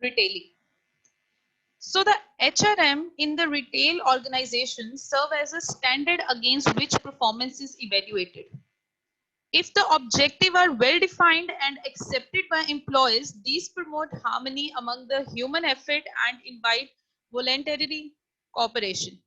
retailing. So the HRM in the retail organization serve as a standard against which performance is evaluated. If the objectives are well defined and accepted by employees, these promote harmony among the human effort and invite voluntary cooperation.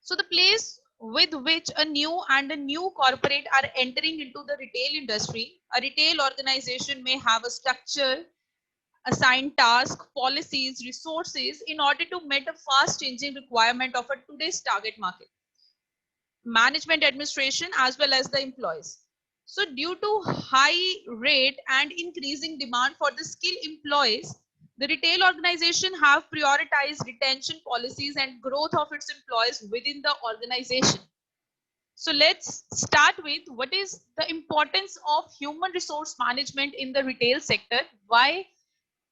So the place with which a new corporate are entering into the retail industry, a retail organization may have a structure, assign tasks, policies, resources in order to meet a fast changing requirement of a today's target market, management administration as well as the employees. So due to high rate and increasing demand for the skilled employees, the retail organization have prioritized retention policies and growth of its employees within the organization. So let's start with what is the importance of human resource management in the retail sector, why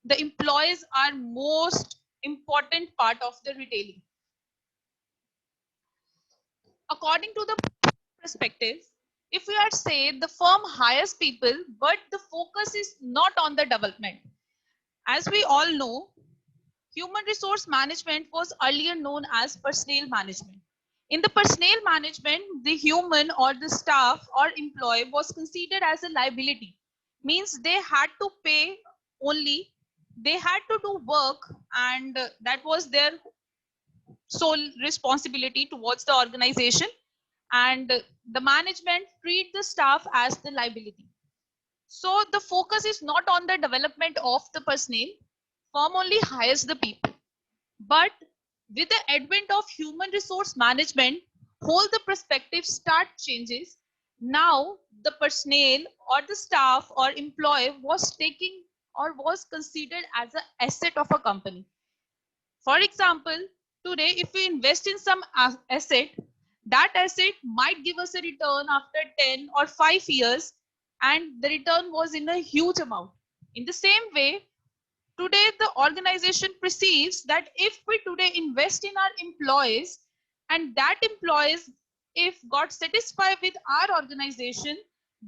the employees are most important part of the retailing. According to the perspective, if we are say the firm hires people but the focus is not on the development, as we all know, human resource management was earlier known as personnel management. In the personnel management, the human or the staff or employee was considered as a liability, means they had to pay only, they had to do work, and that was their sole responsibility towards the organization, and the management treat the staff as the liability. So the focus is not on the development of the personnel, firm only hires the people. But with the advent of human resource management, whole the perspective start changes. Now the personnel or the staff or employee was taking or was considered as an asset of a company. For example, today if we invest in some asset, that asset might give us a return after 10 or 5 years, and the return was in a huge amount. In the same way, today the organization perceives that if we today invest in our employees, and that employees if got satisfied with our organization,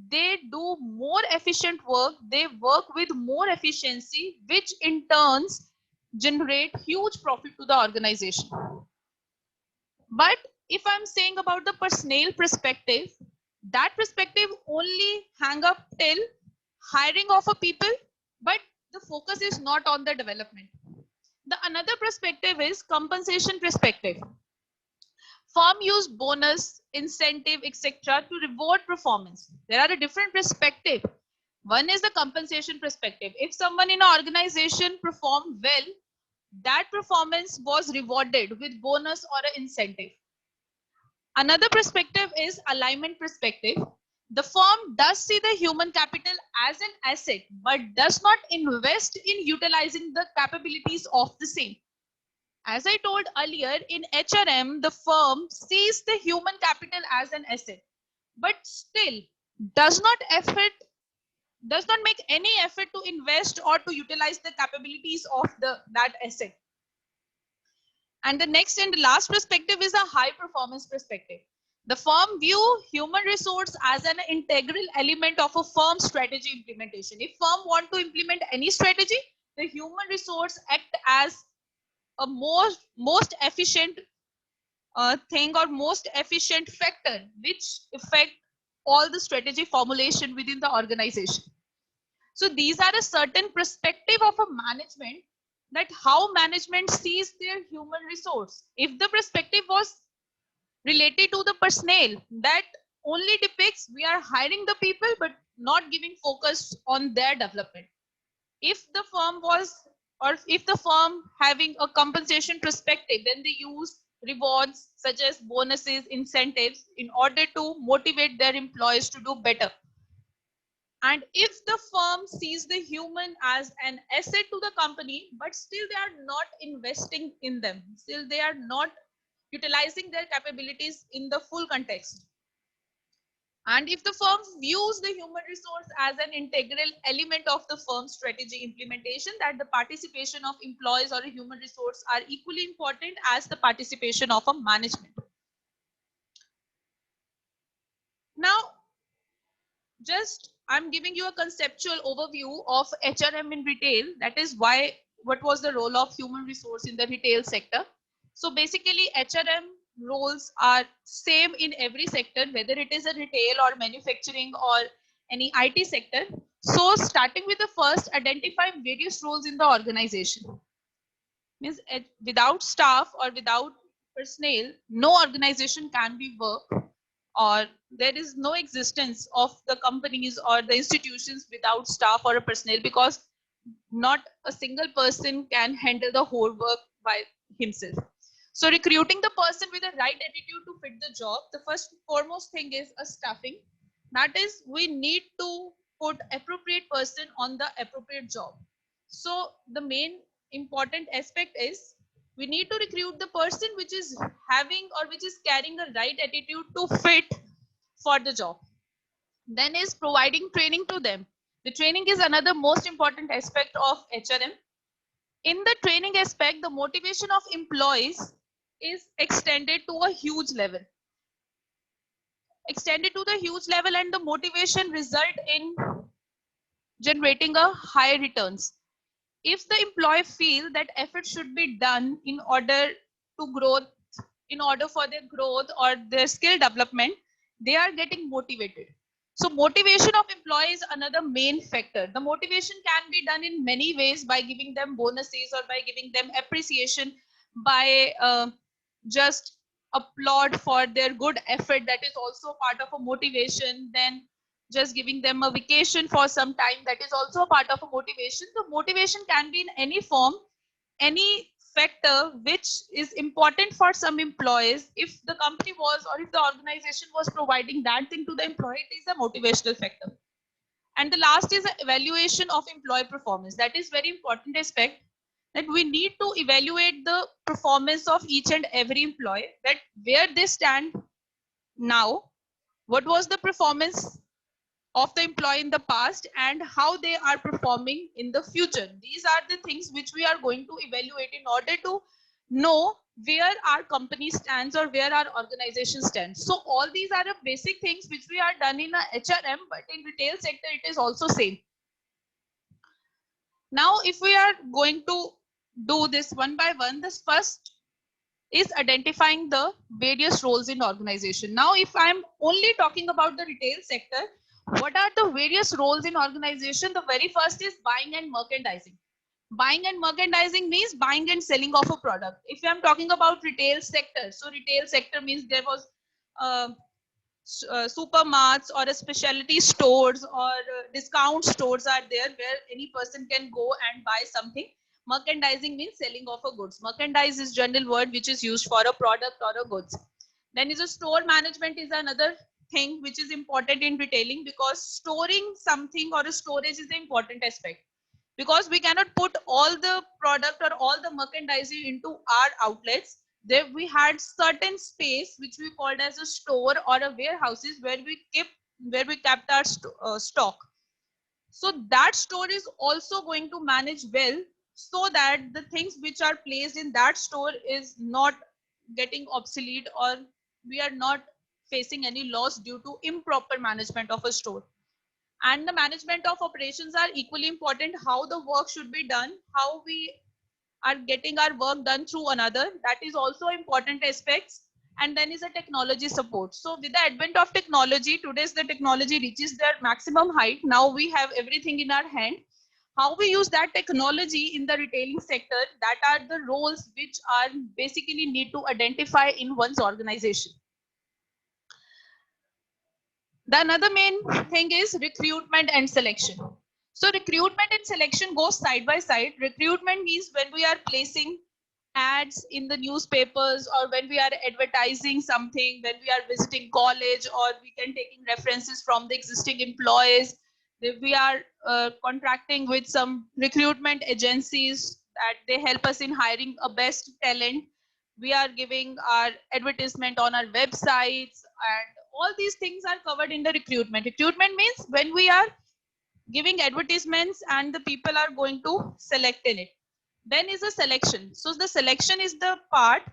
they do more efficient work, they work with more efficiency, which in turns generate huge profit to the organization. But if I'm saying about the personnel perspective, that perspective only hang up till hiring of a people, but the focus is not on the development. The another perspective is compensation perspective. Firm use bonus, incentive, etc. to reward performance. There are a different perspective. One is the compensation perspective. If someone in an organization performed well, that performance was rewarded with bonus or an incentive. Another perspective is alignment perspective. The firm does see the human capital as an asset, but does not invest in utilizing the capabilities of the same. As I told earlier, in HRM, the firm sees the human capital as an asset, but still does not effort does not make any effort to invest or to utilize the capabilities of that asset. And the next and the last perspective is a high performance perspective. The firm view human resource as an integral element of a firm strategy implementation. If firm want to implement any strategy, the human resource act as a most efficient thing or most efficient factor which affect all the strategy formulation within the organization. So these are a certain perspective of a management, that how management sees their human resource. If the perspective was related to the personnel, that only depicts we are hiring the people but not giving focus on their development. If the firm was, or if the firm having a compensation perspective, then they use rewards such as bonuses, incentives in order to motivate their employees to do better. And if the firm sees the human as an asset to the company, but still they are not investing in them, still they are not utilizing their capabilities in the full context. And if the firm views the human resource as an integral element of the firm's strategy implementation, that the participation of employees or a human resource are equally important as the participation of a management. Now, just I'm giving you a conceptual overview of HRM in retail. That is why, what was the role of human resource in the retail sector. So basically HRM roles are same in every sector, whether it is a retail or manufacturing or any IT sector. So starting with the first, identify various roles in the organization. Means without staff or without personnel, no organization can be work, or there is no existence of the companies or the institutions without staff or a personnel, because not a single person can handle the whole work by himself. So recruiting the person with the right attitude to fit the job, the first foremost thing is a staffing. That is, we need to put appropriate person on the appropriate job. So the main important aspect is we need to recruit the person which is having or which is carrying a right attitude to fit for the job. Then is providing training to them. The training is another most important aspect of HRM. In the training aspect, the motivation of employees is extended to a huge level. And the motivation result in generating a higher returns. If the employee feel that effort should be done in order for their growth or their skill development, they are getting motivated. So motivation of employees is another main factor. The motivation can be done in many ways, by giving them bonuses or by giving them appreciation, by just applaud for their good effort. That is also part of a motivation. Then just giving them a vacation for some time, that is also a part of a motivation. The motivation can be in any form, any factor which is important for some employees. If the company was, or if the organization was providing that thing to the employee, it is a motivational factor. And the last is the evaluation of employee performance. That is very important aspect, that we need to evaluate the performance of each and every employee, that where they stand now, what was the performance of the employee in the past, and how they are performing in the future. These are the things which we are going to evaluate in order to know where our company stands or where our organization stands. So all these are the basic things which we are done in a HRM, but in retail sector it is also same. Now if we are going to do this one by one, this first is identifying the various roles in organization. Now if I'm only talking about the retail sector, what are the various roles in organization? The very first is buying and merchandising. Buying and merchandising means buying and selling of a product. If I'm talking about retail sector, so retail sector means there was uh, supermarts or a specialty stores or discount stores are there, where any person can go and buy something. Merchandising means selling of a goods. Merchandise is general word which is used for a product or a goods. Then is a store management is another thing which is important in retailing, because storing something or a storage is the important aspect, because we cannot put all the product or all the merchandising into our outlets. There we had certain space which we called as a store or a warehouses, where we kept our stock. So that store is also going to manage well, so that the things which are placed in that store is not getting obsolete, or we are not facing any loss due to improper management of a store. And the management of operations are equally important. How the work should be done, how we are getting our work done through another, that is also important aspects. And then is a technology support. So with the advent of technology, today's the technology reaches their maximum height. Now we have everything in our hand. How we use that technology in the retailing sector, that are the roles which are basically need to identify in one's organization. The another main thing is recruitment and selection. So recruitment and selection go side by side. Recruitment means when we are placing ads in the newspapers, or when we are advertising something, when we are visiting college, or we can taking references from the existing employees. If we are contracting with some recruitment agencies, that they help us in hiring a best talent. We are giving our advertisement on our websites, and all these things are covered in the recruitment. Recruitment means when we are giving advertisements and the people are going to select in it. Then is a selection. So the selection is the part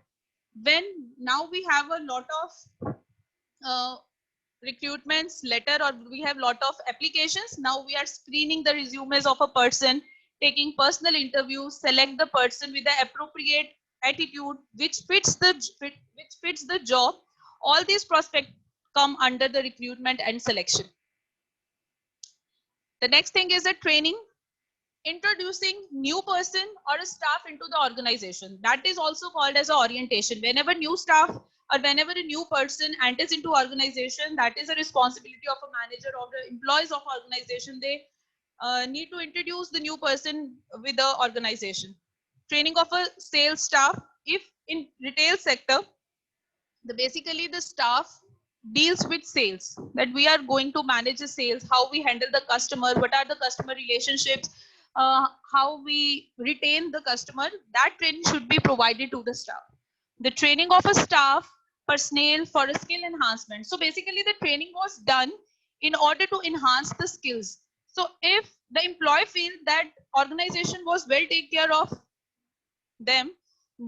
when now we have a lot of recruitments letter, or we have lot of applications. Now we are screening the resumes of a person, taking personal interviews, select the person with the appropriate attitude which fits the job. All these prospects come under the recruitment and selection. The next thing is a training, introducing new person or a staff into the organization. That is also called as a orientation. Whenever new staff or whenever a new person enters into organization, that is a responsibility of a manager or the employees of organization. They need to introduce the new person with the organization. Training of a sales staff. If in retail sector, basically the staff deals with sales, that we are going to manage the sales, how we handle the customer, what are the customer relationships, how we retain the customer. That training should be provided to the staff. The training of a staff personnel for a skill enhancement. So basically the training was done in order to enhance the skills. So if the employee feels that organization was well take care of them,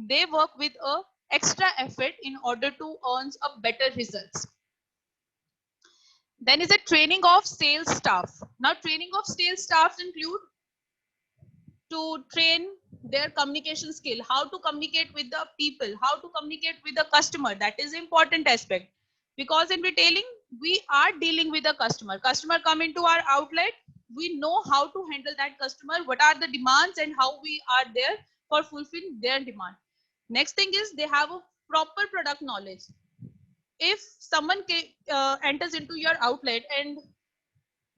they work with a extra effort in order to earn a better results. Then is a training of sales staff. Now training of sales staffs include to train their communication skill, how to communicate with the people, how to communicate with the customer. That is important aspect, because in retailing we are dealing with the customer come into our outlet, we know how to handle that customer, what are the demands and how we are there for fulfilling their demand. Next thing is they have a proper product knowledge. If someone enters into your outlet and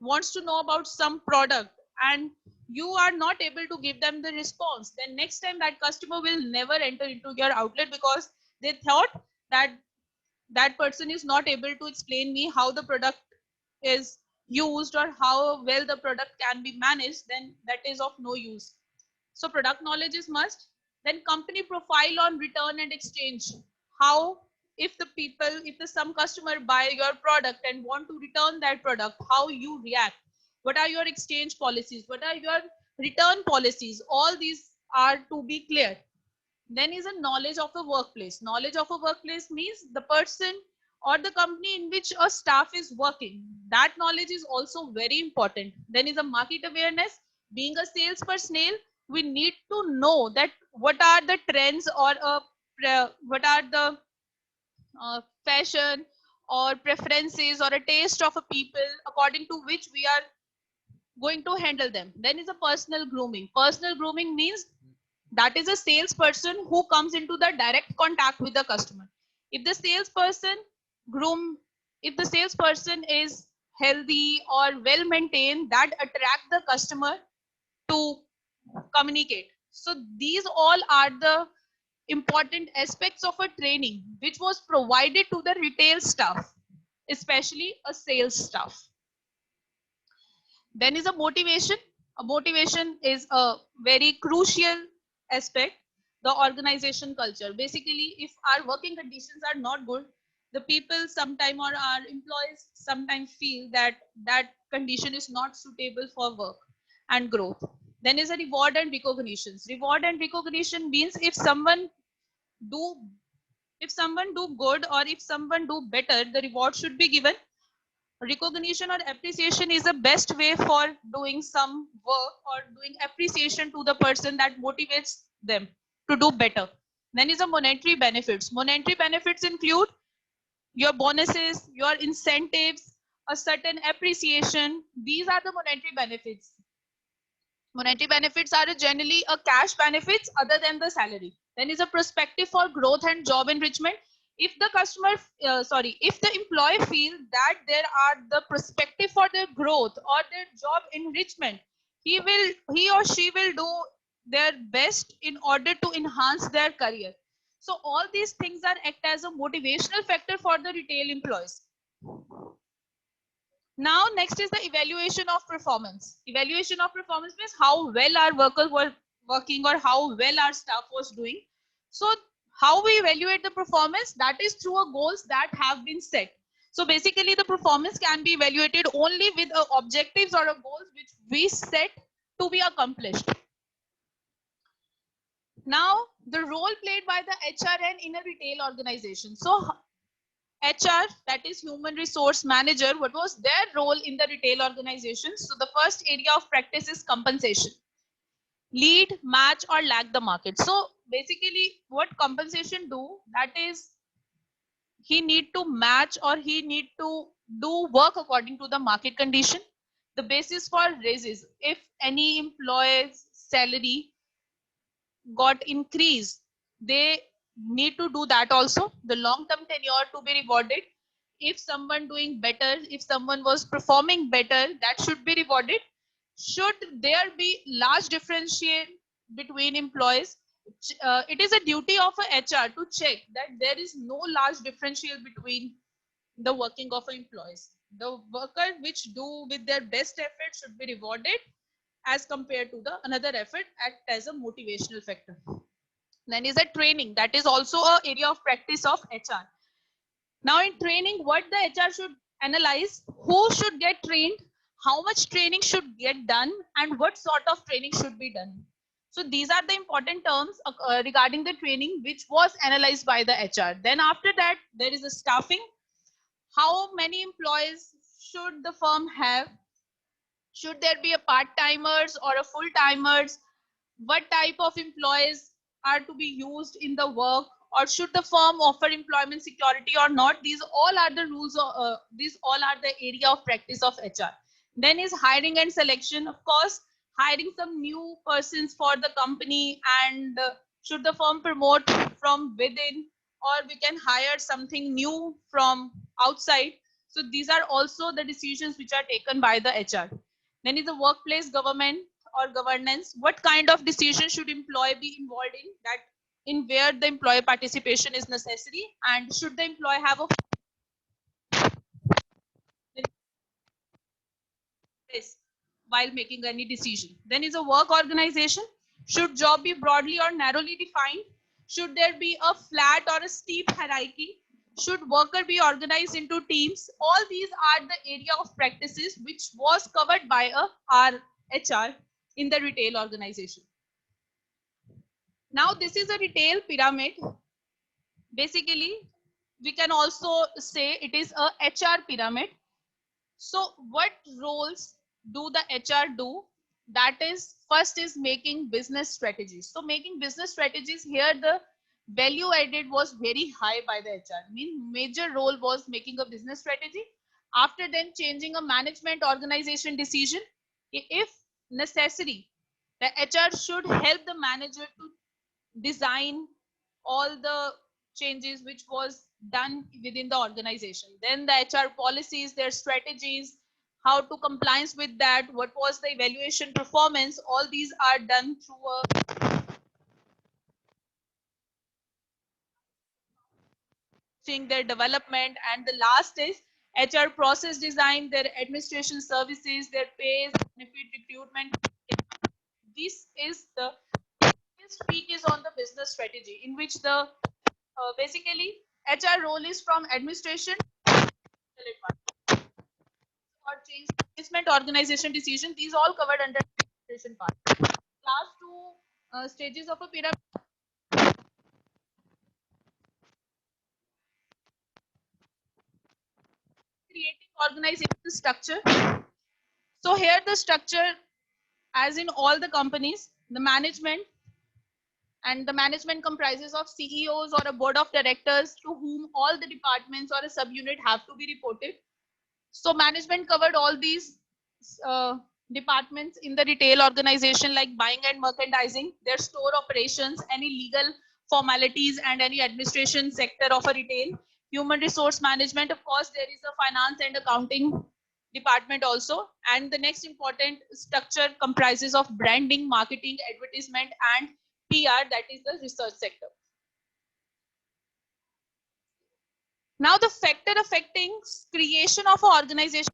wants to know about some product and you are not able to give them the response, then next time that customer will never enter into your outlet, because they thought that that person is not able to explain me how the product is used or how well the product can be managed, then that is of no use. So product knowledge is must. Then company profile on return and exchange. How, if the people, if the some customer buy your product and want to return that product, how you react, what are your exchange policies, what are your return policies, all these are to be clear. Then is a knowledge of a workplace. Knowledge of a workplace means the person or the company in which a staff is working, that knowledge is also very important. Then is a market awareness. Being a sales personnel, we need to know that what are the trends or what are the fashion or preferences or a taste of a people, according to which we are going to handle them. Then is a personal grooming. Personal grooming means that is a salesperson who comes into the direct contact with the customer. If the salesperson groom, if the salesperson is healthy or well maintained, that attract the customer to communicate. So these all are the important aspects of a training which was provided to the retail staff, especially a sales staff. Then is a motivation. A motivation is a very crucial aspect. The organization culture. Basically, if our working conditions are not good, the people sometime or our employees sometimes feel that that condition is not suitable for work and growth. Then is a reward and recognitions. Reward and recognition means do if someone do good or if someone do better, the reward should be given. Recognition or appreciation is the best way for doing some work or doing appreciation to the person, that motivates them to do better. Then is a monetary benefits. Monetary benefits include your bonuses, your incentives, a certain appreciation. These are the monetary benefits. Monetary benefits are generally a cash benefits other than the salary. Then is a perspective for growth and job enrichment. If the if the employee feels that there are the perspective for their growth or their job enrichment, he or she will do their best in order to enhance their career. So all these things are act as a motivational factor for the retail employees. Now, next is the evaluation of performance. Evaluation of performance means how well our workers were working or how well our staff was doing. So, how we evaluate the performance, that is through a goals that have been set. So, basically, the performance can be evaluated only with objectives or goals which we set to be accomplished. Now, the role played by the HRN in a retail organization. So, HR, that is human resource manager, what was their role in the retail organization? So the first area of practice is compensation. Lead, match, or lag the market. So basically what compensation do, that is he need to match or he need to do work according to the market condition. The basis for raises, if any employee's salary got increased, they need to do that also. The long term tenure to be rewarded. If someone doing better, if someone was performing better, that should be rewarded. Should there be large differentiate between employees? It is a duty of a HR to check that there is no large differential between the working of employees. The worker which do with their best effort should be rewarded as compared to the another effort act as a motivational factor. Then is a training, that is also a area of practice of HR. Now in training, what the HR should analyze, who should get trained, how much training should get done, and what sort of training should be done. So these are the important terms regarding the training which was analyzed by the HR. Then after that, there is a staffing. How many employees should the firm have? Should there be a part-timers or a full-timers? What type of employees are to be used in the work, or should the firm offer employment security or not? These all are the rules, these all are the area of practice of HR. Then is hiring and selection. Of course, hiring some new persons for the company, and should the firm promote from within, or we can hire something new from outside. So these are also the decisions which are taken by the HR. Then is the workplace government or governance. What kind of decision should employee be involved in? That in where the employee participation is necessary, and should the employee have a place while making any decision. Then is a work organization. Should job be broadly or narrowly defined? Should there be a flat or a steep hierarchy? Should worker be organized into teams? All these are the area of practices which was covered by our HR in the retail organization. Now this is a retail pyramid. Basically, we can also say it is a HR pyramid. So what roles do the HR do? That is, first is making business strategies. So making business strategies, here the value added was very high by the HR. Major role was making a business strategy. After then changing a management organization decision. If necessary, the HR should help the manager to design all the changes which was done within the organization. Then the HR policies, their strategies, how to compliance with that, what was the evaluation performance, all these are done through their development. And the last is HR process design, their administration services, their pays, benefit, recruitment. This is the speak is on the business strategy, in which the basically HR role is from administration or change management organization decision. These all covered under administration part. Last two stages of a pyramid, creating organization structure. So here the structure, as in all the companies, the management, and the management comprises of CEOs or a board of directors to whom all the departments or a subunit have to be reported. So management covered all these uh, departments in the retail organization, like buying and merchandising, their store operations, any legal formalities, and any administration sector of a retail. Human resource management, of course, there is a finance and accounting department also. And the next important structure comprises of branding, marketing, advertisement, and PR, that is the research sector. Now, the factor affecting creation of an organization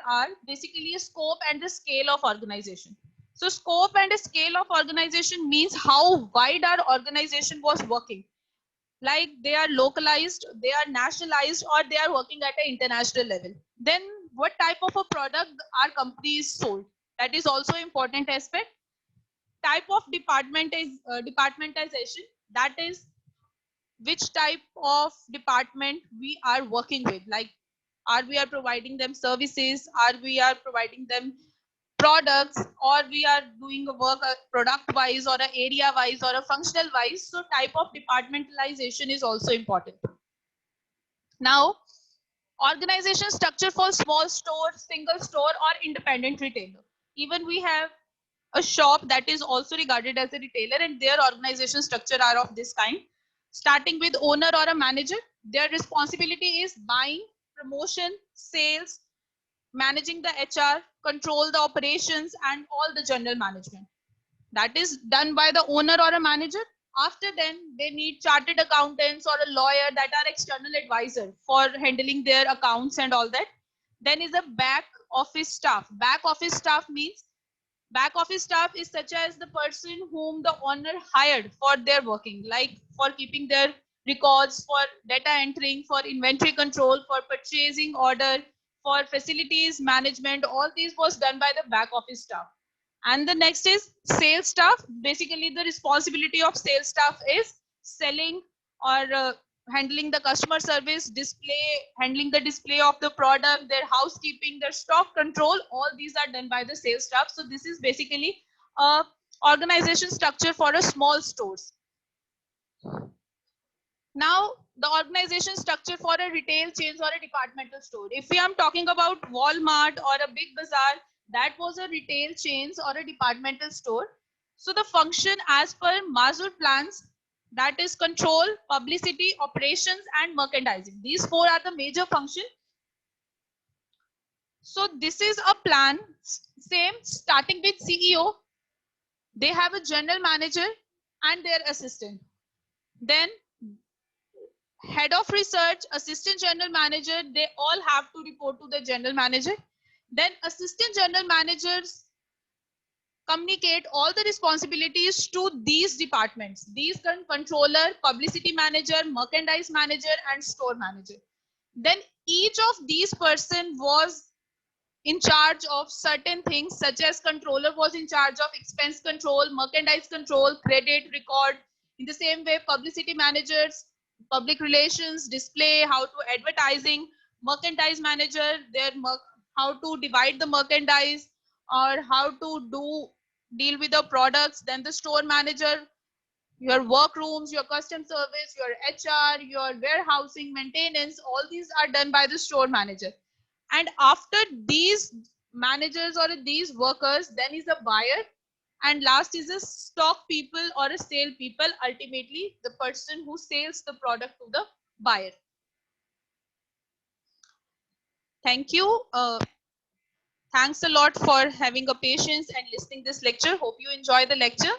are basically a scope and the scale of organization. So, scope and the scale of organization means how wide our organization was working. Like they are localized, they are nationalized, or they are working at an international level. Then, what type of a product our company is sold? That is also important aspect. Type of department is departmentization. That is which type of department we are working with. Like, are we are providing them services, are we are providing them products, or we are doing a work product wise or a area wise or a functional wise. So type of departmentalization is also important. Now, organization structure for small store, single store, or independent retailer. Even we have a shop that is also regarded as a retailer, and their organization structure are of this kind. Starting with owner or a manager, their responsibility is buying, promotion, sales, managing the HR, control the operations, and all the general management. That is done by the owner or a manager. After then, they need chartered accountants or a lawyer that are external advisor for handling their accounts and all that. Then is a back office staff. Back office staff means back office staff is such as the person whom the owner hired for their working, like for keeping their records, for data entering, for inventory control, for purchasing order, for facilities management. All these was done by the back office staff. And the next is sales staff. Basically, the responsibility of sales staff is selling or handling the customer service, display, handling the display of the product, their housekeeping, their stock control. All these are done by the sales staff. So this is basically a organization structure for a small stores. Now, the organization structure for a retail chains or a departmental store. If we are talking about Walmart or a Big Bazaar, that was a retail chains or a departmental store. So the function as per Mazur plans, that is control, publicity, operations, and merchandising. These four are the major function. So this is a plan, same starting with CEO. They have a general manager and their assistant. Then head of research, assistant general manager, they all have to report to the general manager. Then assistant general managers communicate all the responsibilities to these departments. These can controller, publicity manager, merchandise manager, and store manager. Then each of these person was in charge of certain things, such as controller was in charge of expense control, merchandise control, credit record. In the same way, publicity managers, public relations, display, how to advertising, merchandise manager, their how to divide the merchandise or how to deal with the products. Then the store manager, your workrooms, your custom service, your HR, your warehousing, maintenance, all these are done by the store manager. And after these managers or these workers, then is a buyer, and last is a stock people or a sale people, ultimately the person who sells the product to the buyer. Thank you. Thanks a lot for having a patience and listening this lecture. Hope you enjoy the lecture.